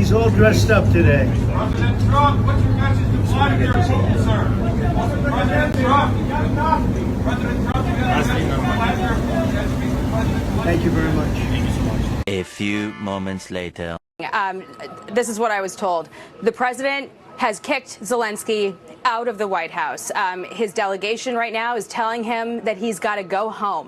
He's all dressed up today. President Trump, what's your message to Vladimir Putin, sir? President Trump, you got enough. President Trump, you got a message to Vladimir Putin. Thank you very much. A few moments later. This is what I was told. The president has kicked Zelensky out of the White House. His delegation right now is telling him that he's got to go home.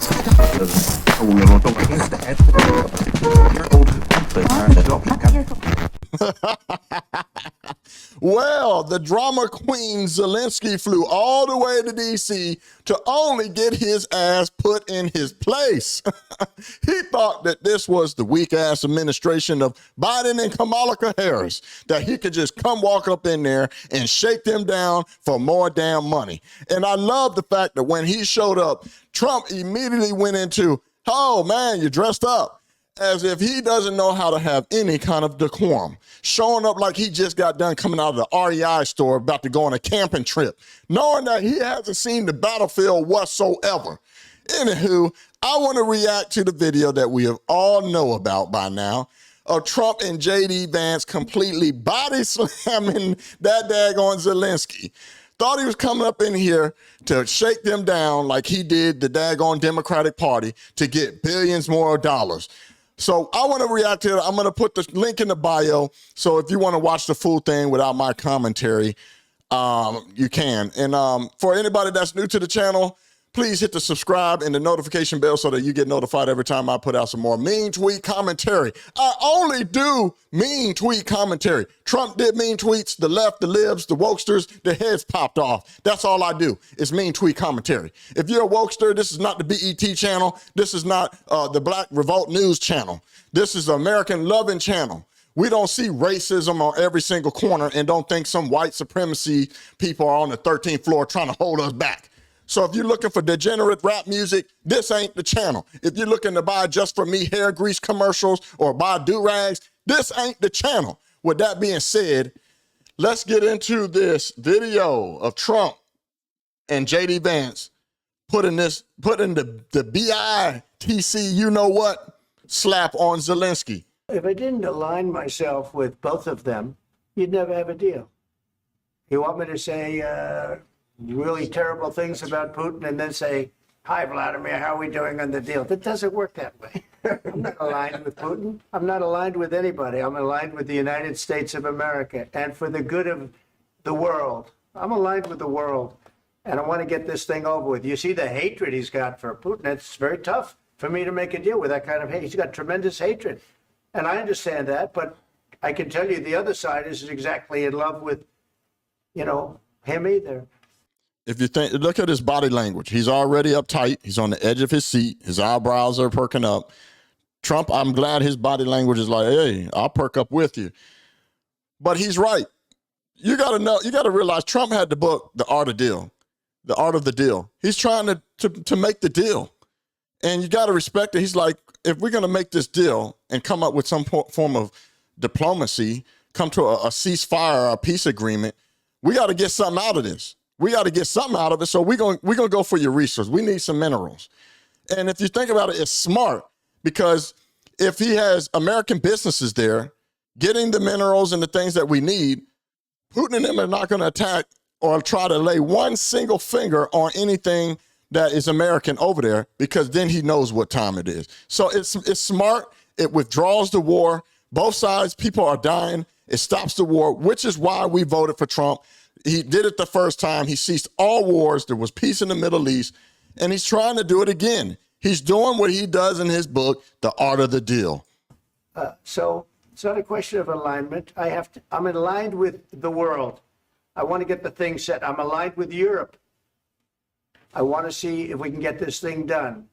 Well, the drama queen Zelensky flew all the way to D.C. to only get his ass put in his place. He thought that this was the weak-ass administration of Biden and Kamala Harris, that he could just come walk up in there and shake them down for more damn money. And I love the fact that when he showed up, Trump immediately went into, oh, man, you're dressed up. As if he doesn't know how to have any kind of decorum, showing up like he just got done coming out of the REI store about to go on a camping trip, knowing that he hasn't seen the battlefield whatsoever. Anywho, I want to react to the video that we have all know about by now of Trump and J.D. Vance completely body slamming that daggone Zelensky. Thought he was coming up in here to shake them down like he did the daggone Democratic Party to get billions more dollars. So I want to react to it. I'm going to put the link in the bio. So if you want to watch the full thing without my commentary, you can. And for anybody that's new to the channel, please hit the subscribe and the notification bell so that you get notified every time I put out some more mean tweet commentary. I only do mean tweet commentary. Trump did mean tweets, the left, the libs, the wokesters, the heads popped off. That's all I do is mean tweet commentary. If you're a wokester, this is not the BET channel. This is not the Black Revolt News channel. This is the American Loving channel. We don't see racism on every single corner and don't think some white supremacy people are on the 13th floor trying to hold us back. So if you're looking for degenerate rap music, this ain't the channel. If you're looking to buy Just For Me hair grease commercials or buy do-rags, this ain't the channel. With that being said, let's get into this video of Trump and J.D. Vance putting the BITC, you know what, slap on Zelensky. If I didn't align myself with both of them, you'd never have a deal. You want me to say really terrible things about Putin and then say, hi, Vladimir, how are we doing on the deal? That doesn't work that way. I'm not aligned with Putin. I'm not aligned with anybody. I'm aligned with the United States of America and for the good of the world. I'm aligned with the world, and I want to get this thing over with. You see the hatred he's got for Putin. It's very tough for me to make a deal with that kind of hate. He's got tremendous hatred, and I understand that, but I can tell you the other side isn't exactly in love with, him either. If you think, look at his body language. He's already uptight. He's on the edge of his seat. His eyebrows are perking up. Trump, I'm glad his body language is like, hey, I'll perk up with you. But he's right. You got to realize Trump had the book, The Art of Deal, The Art of the Deal. He's trying to make the deal. And you got to respect it. He's like, if we're going to make this deal and come up with some form of diplomacy, come to a ceasefire or a peace agreement, we got to get something out of this. We got to get something out of it, so we're gonna go for your resources. We need some minerals. And if you think about it, it's smart, because if he has American businesses there getting the minerals and the things that we need, Putin and them are not going to attack or try to lay one single finger on anything that is American over there, because then he knows what time it is. So it's smart. It withdraws the war. Both sides, people are dying. It stops the war, which is why we voted for Trump. He did it the first time. He ceased all wars. There was peace in the Middle East, and he's trying to do it again. He's doing what he does in his book, The Art of the Deal. So it's not a question of alignment. I'm aligned with the world. I want to get the thing set. I'm aligned with Europe. I want to see if we can get this thing done.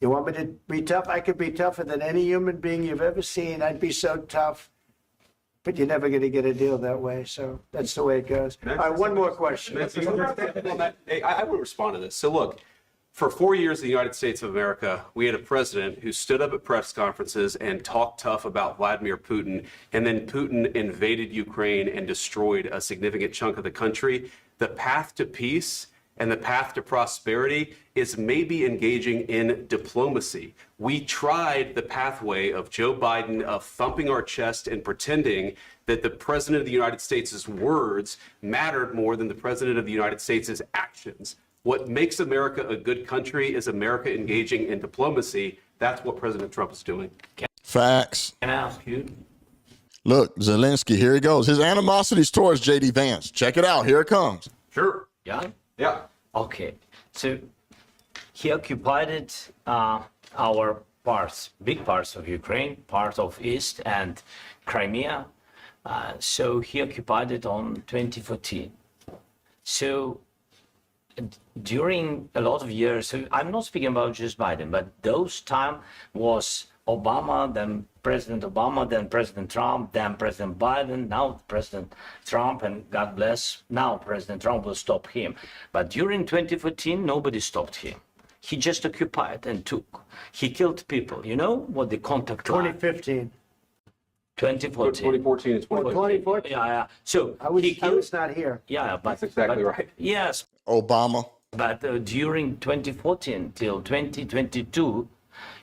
You want me to be tough? I could be tougher than any human being you've ever seen. I'd be so tough. But you're never going to get a deal that way, so that's the way it goes. All right, one more question. I would respond to this. So look, for 4 years in the United States of America, we had a president who stood up at press conferences and talked tough about Vladimir Putin, and then Putin invaded Ukraine and destroyed a significant chunk of the country. The path to peace And the path to prosperity is maybe engaging in diplomacy. We tried the pathway of Joe Biden of thumping our chest and pretending that the President of the United States' words mattered more than the President of the United States' actions. What makes America a good country is America engaging in diplomacy. That's what President Trump is doing. Facts. Can I ask you? Look, Zelensky, here he goes. His animosity's towards J.D. Vance. Check it out. Here it comes. Sure. Yeah? Yeah. Okay. So he occupied our parts, big parts of Ukraine, part of East and Crimea. So he occupied it on 2014. So during a lot of years, so I'm not speaking about just Biden, but those time was Obama, then President Obama, then President Trump, then President Biden, now President Trump, and God bless, now President Trump will stop him. But during 2014, nobody stopped him. He just occupied and took. He killed people. You know what the contact line? 2015. 2014. 2014 and 2014. 2014. Yeah. So I was, he I was killed. not here. Yeah, but That's exactly but- right. Yes, Obama. but during 2014 till 2022,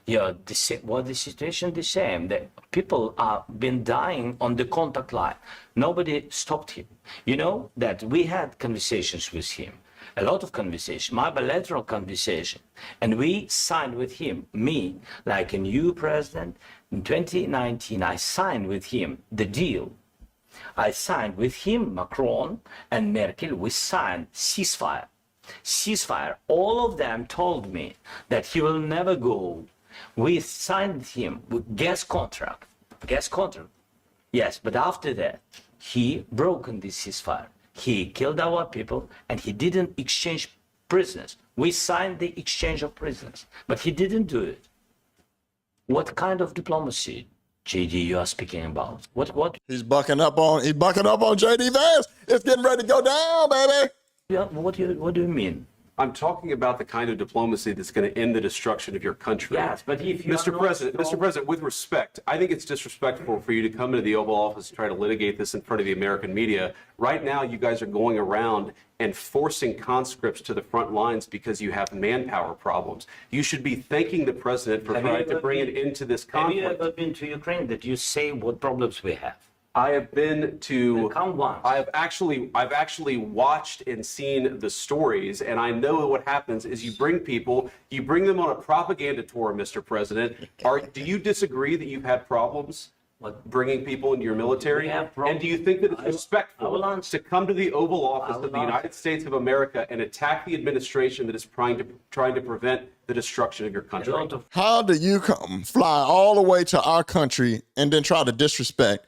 yeah, the situation the same. The people are been dying on the contact line. Nobody stopped him. You know that we had conversations with him, a lot of conversation, my bilateral conversation, and we signed with him. Me, like a new president in 2019, I signed with him the deal. I signed with him, Macron and Merkel. We signed ceasefire. Ceasefire. All of them told me that he will never go. We signed with him with gas contract. Gas contract. Yes, but after that, he broken this ceasefire. He killed our people and he didn't exchange prisoners. We signed the exchange of prisoners, but he didn't do it. What kind of diplomacy, JD, you are speaking about? What? He's bucking up on J.D. Vance. It's getting ready to go down, baby. Yeah, what do you mean? I'm talking about the kind of diplomacy that's going to end the destruction of your country. Yes, but if you Mr. are not President, strong- Mr. President, with respect, I think it's disrespectful for you to come into the Oval Office and try to litigate this in front of the American media. Right now, you guys are going around and forcing conscripts to the front lines because you have manpower problems. You should be thanking the president for Have you trying to ever bring been- it into this Have you conflict. ever been to Ukraine that you say what problems we have? I have been to. Come once. I've actually watched and seen the stories, and I know what happens is you bring them on a propaganda tour, Mr. President. Do you disagree that you've had problems bringing people into your military? We have And do you think that it's I will respectful answer. to come to the Oval Office will of the answer. United States of America and attack the administration that is trying to prevent the destruction of your A country? lot of How do you fly all the way to our country and then try to disrespect?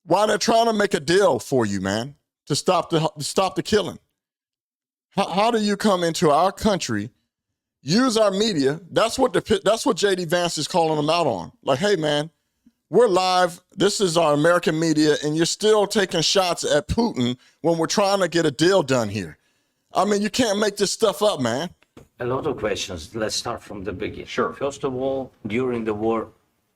Why they're trying to make a deal for you, man, to stop the killing? How do you come into our country, use our media? That's what J.D. Vance is calling them out on. Like, hey, man, we're live. This is our American media, and you're still taking shots at Putin when we're trying to get a deal done here. I mean, you can't make this stuff up, man. a lot of questions. Let's start from the beginning. Sure. First of all, during the war,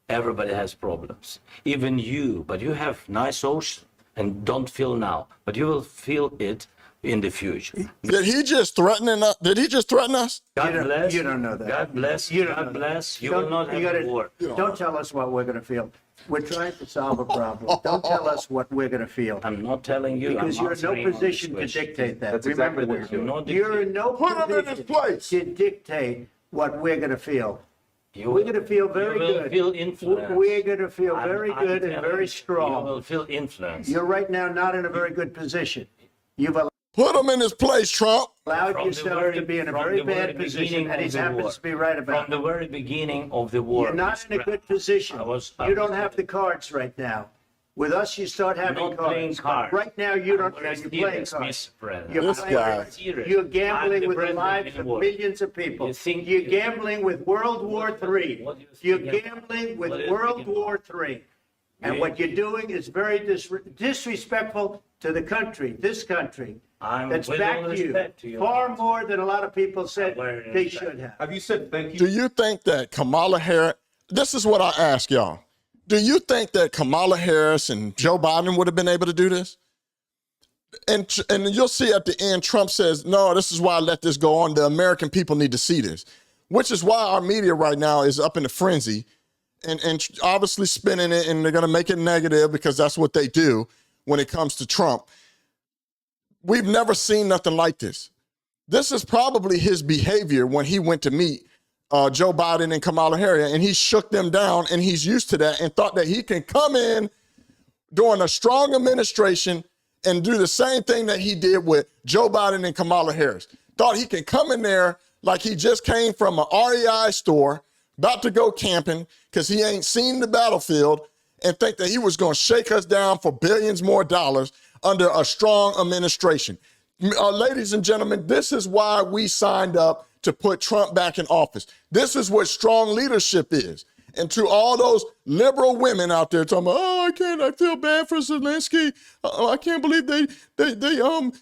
everybody has problems. Even you, but you have nice ocean and don't feel now, but you will feel it in the future. Did he just threaten us? God bless. you don't know that. God bless. You don't God know that. bless. You Don't- will not you have gotta- war. Don't tell us what we're going to feel. We're trying to solve a problem. Don't tell us what we're going to feel. I'm not telling you. Because I'm you're in no answering on this position to question. dictate that. That's exactly Remember what this. you're doing. Not You're in no Put him in his position place. to dictate what we're going to feel. You We're going to feel very you will good. feel influence. We're going to feel I'm- very I'm good and telling very you, strong. You will feel influence. You're right now not in a very good position. You've Put him in his place, Trump. allowed From the yourself very- to be in a from very the very bad position, beginning and he of the happens war. to be right about From it. the very beginning of the war. You're not in a good position. I was You don't have the cards right now. With us, you start having not playing cards. cards. Right now, you don't. I'm very You're playing serious, cards. Mr. President. You're This playing guy. cards. Serious. You're I'm gambling the with the president lives in the of war. millions of people. You think You're you- gambling with World War III. What do you You're think about- gambling with what do you World think about- War III. And what you're doing is very disrespectful to the country, this country, I'm that's with all backed you respect to your far answer. more than a lot of people said very they respect. should have. Have you said thank you? Do you think that Kamala Harris, this is what I ask y'all. Do you think that Kamala Harris and Joe Biden would have been able to do this? And you'll see at the end, Trump says, no, this is why I let this go on. The American people need to see this, which is why our media right now is up in a frenzy and obviously spinning it, and they're going to make it negative because that's what they do when it comes to Trump. We've never seen nothing like this. This is probably his behavior when he went to meet Joe Biden and Kamala Harris, and he shook them down, and he's used to that and thought that he can come in during a strong administration and do the same thing that he did with Joe Biden and Kamala Harris. Thought he can come in there like he just came from an REI store, about to go camping because he ain't seen the battlefield, and think that he was going to shake us down for billions more dollars under a strong administration. Ladies and gentlemen, this is why we signed up to put Trump back in office. This is what strong leadership is. And to all those liberal women out there talking about, oh, I feel bad for Zelensky. I can't believe they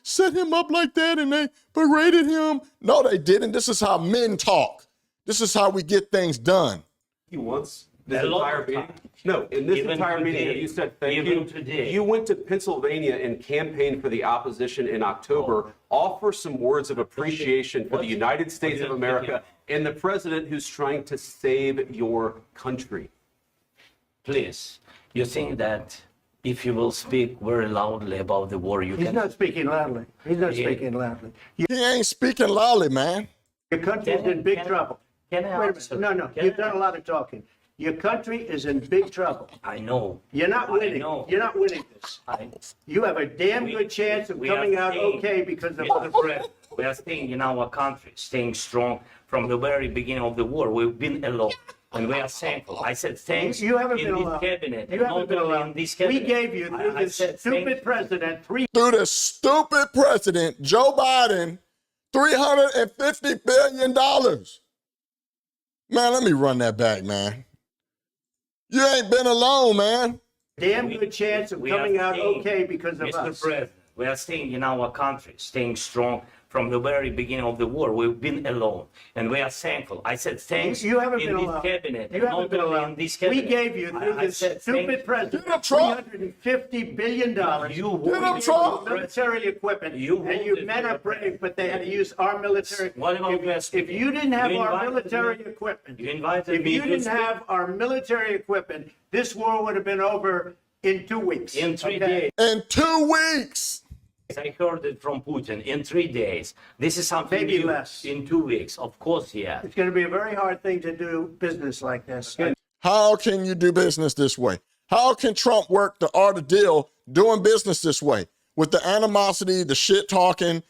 set him up like that and they berated him. No, they didn't. This is how men talk. This is how we get things done. He wants this A lot entire of meeting. times. No, in this Even entire meeting, today. you said thank Even you. today. You went to Pennsylvania and campaigned for the opposition in October. Offer some words of appreciation for the United States of America and the president who's trying to save your country. Please, you think that if you will speak very loudly about the war, you He's can... not speaking loudly. He's not Yeah. speaking loudly. He ain't speaking loudly, man. Your country is in big trouble. Can I Wait a answer? minute. No, Can you've I done a lot of talking. Your country is in big trouble. I know. You're not winning. know. You're not winning this. You have a damn good chance of We are coming out staying- okay because of Mr. President, we are staying in our country, staying strong from the very beginning of the war. We've been alone, and we are thankful. I said thanks You haven't in been this alone. cabinet. You and haven't not been only alone. in this We cabinet. gave you, through I this said stupid thank- president, Through the stupid president, Joe Biden, $350 billion. Man, let me run that back, man. You ain't been alone, man. damn good chance of We are coming out staying- okay because of Mr. us. President, we are staying in our country, staying strong from the very beginning of the war. We've been alone, and we are thankful. I said thanks You haven't in been this alone. cabinet. You and haven't not been only alone. in this We cabinet. gave you, through I this said stupid thank- president, Get him, Trump. $350 billion. You Get him, voted Trump. for Military equipment, You and you voted men for are the brave, but they had to use our military. What about If you didn't have You our invited military me- equipment, you invited if me you to didn't speak. have our military equipment, this war would have been over in 2 weeks. In 3 okay? days. In 2 weeks. I heard it from Putin in 3 days. This is something Maybe new. less. In 2 weeks. Of course, yeah. It's going to be a very hard thing to do business like this. How can you do business this way? How can Trump work the art of deal doing business this way? With the animosity, the shit talking.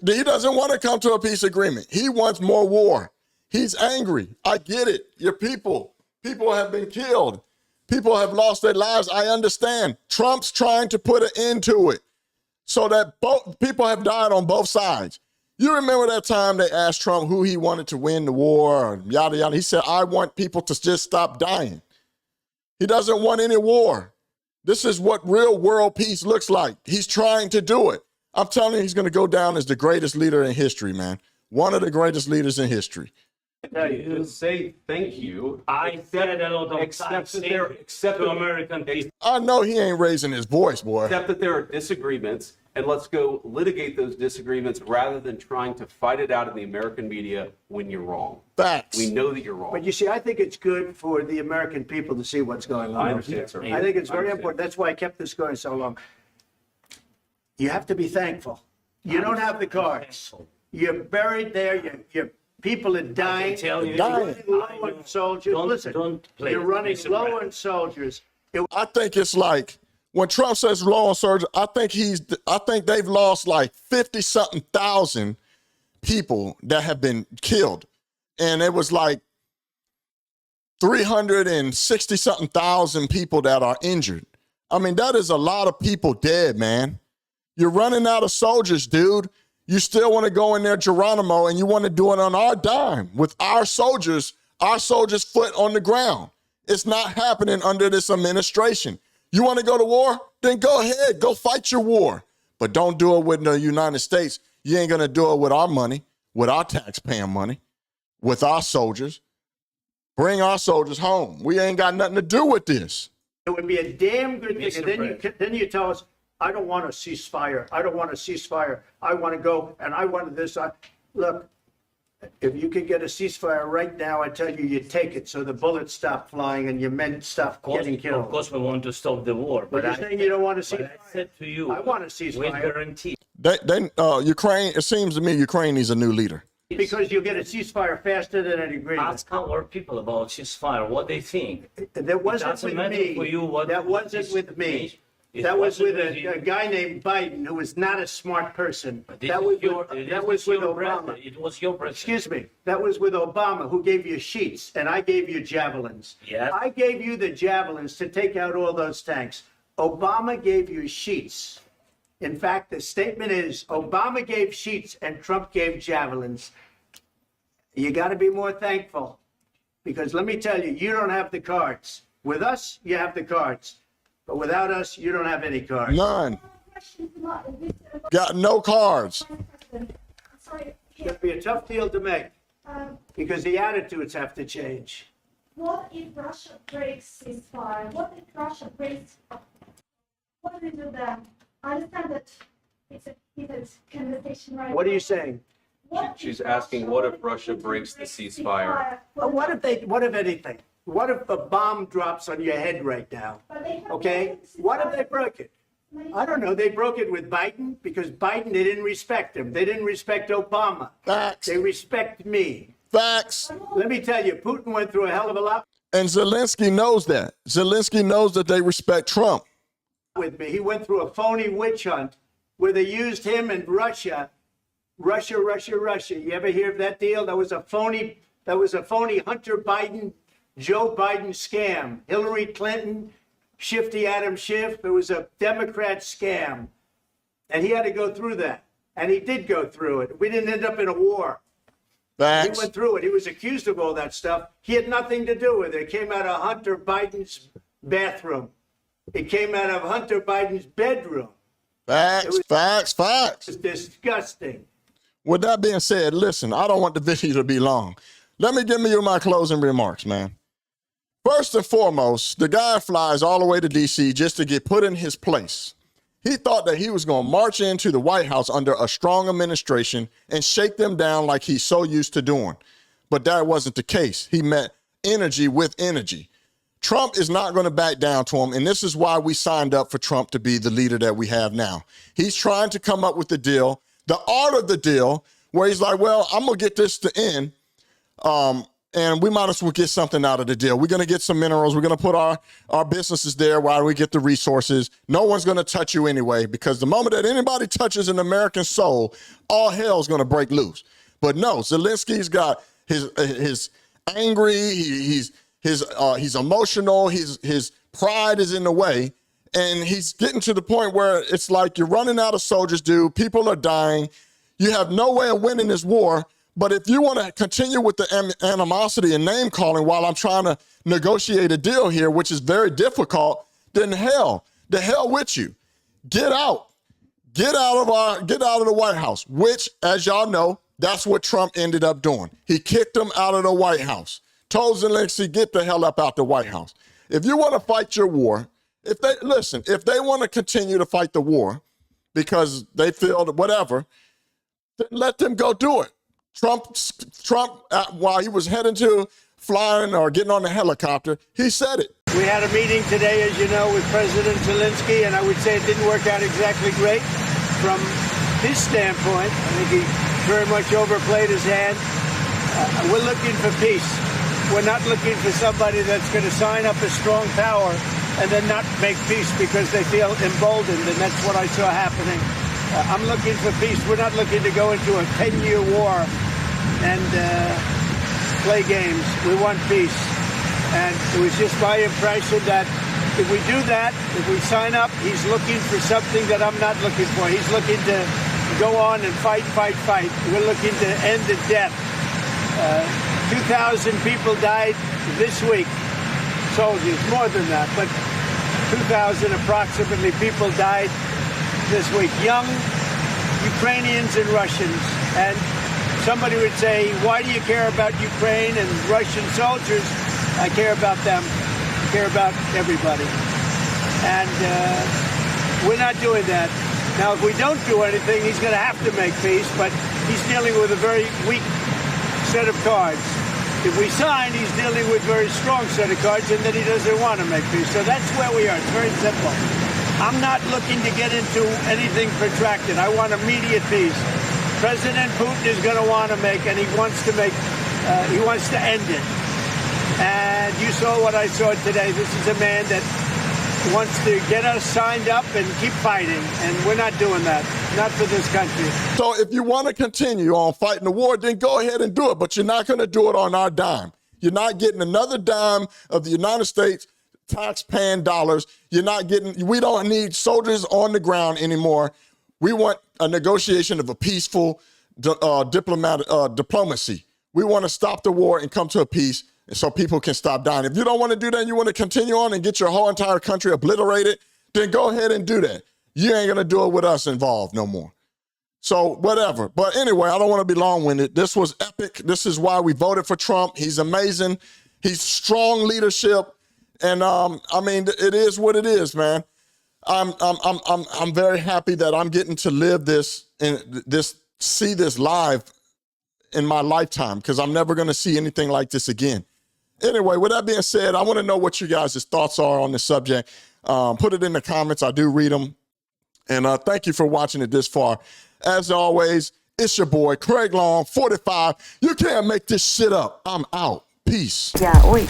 He doesn't want to come to a peace agreement. He wants more war. He's angry. I get it. Your people have been killed. People have lost their lives. I understand. Trump's trying to put an end to it so that both people have died on both sides. You remember that time they asked Trump who he wanted to win the war, and yada, yada. He said, I want people to just stop dying. He doesn't want any war. This is what real world peace looks like. He's trying to do it. I'm telling you, he's going to go down as the greatest leader in history, man. One of the greatest leaders in history. To say thank you. I said a lot of Except times that there- except to that- American people. I know he ain't raising his voice, boy. Accept that there are disagreements, and let's go litigate those disagreements rather than trying to fight it out in the American media when you're wrong. Facts. We know that you're wrong. But you see, I think it's good for the American people to see what's going on. I understand, sir. I think it's very understand. important. That's why I kept this going so long. You have to be thankful. You don't have the cards. thankful. You're buried there. Your people are dying. tell you- You're Dying. running low on soldiers. Don't- Listen, don't play you're it, running Mr. low President. on soldiers. I think it's like when Trump says low on surgery, I think they've lost like 50-something thousand people that have been killed. And it was like 360-something thousand people that are injured. I mean, that is a lot of people dead, man. You're running out of soldiers, dude. You still want to go in there, Geronimo, and you want to do it on our dime with our soldiers' foot on the ground. It's not happening under this administration. You want to go to war? Then go ahead. Go fight your war. But don't do it with the United States. You ain't going to do it with our money, with our taxpaying money, with our soldiers. Bring our soldiers home. We ain't got nothing to do with this. It would be a damn good thing. Mr. And then you tell us, I don't want a ceasefire. I don't want a ceasefire. I want to go and I want this. Look, if you could get a ceasefire right now, I tell you, you take it so the bullets stop flying and your men stop getting killed. Of course, we want to stop the war. But you're saying you don't want to but ceasefire. I said to you, I want a with ceasefire. guarantee. Ukraine, it seems to me Ukraine needs a new leader. Because you'll get a ceasefire faster than an agreement. Ask our people about ceasefire, what they think. That wasn't doesn't with matter me. for you what- That what wasn't this with me. is. It That was with wasn't with a guy named Biden, who was not a smart person. This That is was your- with, this that is was with your Obama. brother. It was your president. Excuse me. That was with Obama, who gave you sheets, and I gave you javelins. Yes. I gave you the javelins to take out all those tanks. Obama gave you sheets. In fact, the statement is Obama gave sheets and Trump gave javelins. You got to be more thankful, because let me tell you, you don't have the cards. With us, you have the cards, but without us, you don't have any cards. None. Got no cards. Sorry, It's going to be a tough deal to make, because the attitudes have to change. what if Russia breaks ceasefire? What if Russia breaks? What do we do then? I understand that it's a heated conversation right What are now. you saying? What She's if asking, Russia- what if Russia breaks the ceasefire? What if anything? What if a bomb drops on your head right now? But they have Okay? broken the What if they ceasefire broke it? many I don't know. They broke it with Biden because Biden, they didn't respect him. They didn't respect Obama. Facts. They respect me. Facts. Let me tell you, Putin went through a hell of a lot And Zelensky knows that. Zelensky knows that they respect Trump. with me. He went through a phony witch hunt where they used him and Russia. Russia. You ever hear of that deal? That was a phony Hunter Biden, Joe Biden scam. Hillary Clinton, Shifty Adam Schiff. It was a Democrat scam. And he had to go through that. And he did go through it. We didn't end up in a war. He Facts. went through it. He was accused of all that stuff. He had nothing to do with it. It came out of Hunter Biden's bathroom. It came out of Hunter Biden's bedroom. Facts. Facts. It's disgusting. With that being said, listen, I don't want the video to be long. Let me give you my closing remarks, man. First and foremost, the guy flies all the way to D.C. just to get put in his place. He thought that he was going to march into the White House under a strong administration and shake them down like he's so used to doing. But that wasn't the case. He met energy with energy. Trump is not going to back down to him, and this is why we signed up for Trump to be the leader that we have now. He's trying to come up with the deal, the art of the deal, where he's like, well, I'm going to get this to end, and we might as well get something out of the deal. We're going to get some minerals. We're going to put our businesses there while we get the resources. No one's going to touch you anyway, because the moment that anybody touches an American soul, all hell's going to break loose. But no, Zelensky's got his angry, he's emotional, his pride is in the way, and he's getting to the point where it's like you're running out of soldiers, dude. People are dying. You have no way of winning this war. But if you want to continue with the animosity and name calling while I'm trying to negotiate a deal here, which is very difficult, then the hell with you. Get out. Get out of the White House, which, as y'all know, that's what Trump ended up doing. He kicked him out of the White House. Told Zelensky, get the hell up out the White House. If you want to fight your war, if they want to continue to fight the war because they feel that whatever, then let them go do it. Trump, while he was heading to flying or getting on the helicopter, he said it. We had a meeting today, as you know, with President Zelensky, and I would say it didn't work out exactly great from his standpoint. I think he very much overplayed his hand. We're looking for peace. We're not looking for somebody that's going to sign up a strong power and then not make peace because they feel emboldened, and that's what I saw happening. I'm looking for peace. We're not looking to go into a 10-year war and play games. We want peace. And it was just my impression that if we do that, if we sign up, he's looking for something that I'm not looking for. He's looking to go on and fight. We're looking to end the death. 2,000 people died this week. Soldiers, more than that, but 2,000 approximately people died this week. Young Ukrainians and Russians. And somebody would say, why do you care about Ukraine and Russian soldiers? I care about them. I care about everybody. And We're not doing that. Now, if we don't do anything, he's going to have to make peace, but he's dealing with a very weak set of cards. If we sign, he's dealing with a very strong set of cards, and then he doesn't want to make peace. So that's where we are. It's very simple. I'm not looking to get into anything protracted. I want immediate peace. President Putin is going to want to make, and he wants to end it. And you saw what I saw today. This is a man that wants to get us signed up and keep fighting, and we're not doing that. Not for this country. So if you want to continue on fighting the war, then go ahead and do it, but you're not going to do it on our dime. You're not getting another dime of the United States tax-paying dollars. You're not getting, we don't need soldiers on the ground anymore. We want a negotiation of a peaceful diplomacy. We want to stop the war and come to a peace so people can stop dying. If you don't want to do that, you want to continue on and get your whole entire country obliterated, then go ahead and do that. You ain't going to do it with us involved no more. So whatever. But anyway, I don't want to be long-winded. This was epic. This is why we voted for Trump. He's amazing. He's strong leadership. And I mean, it is what it is, man. I'm very happy that I'm getting to live this and see this live in my lifetime, because I'm never going to see anything like this again. Anyway, with that being said, I want to know what you guys' thoughts are on the subject. Put it in the comments. I do read them. And thank you for watching it this far. As always, it's your boy, Craig Long, 45. You can't make this shit up. I'm out. Peace. Yeah, oi.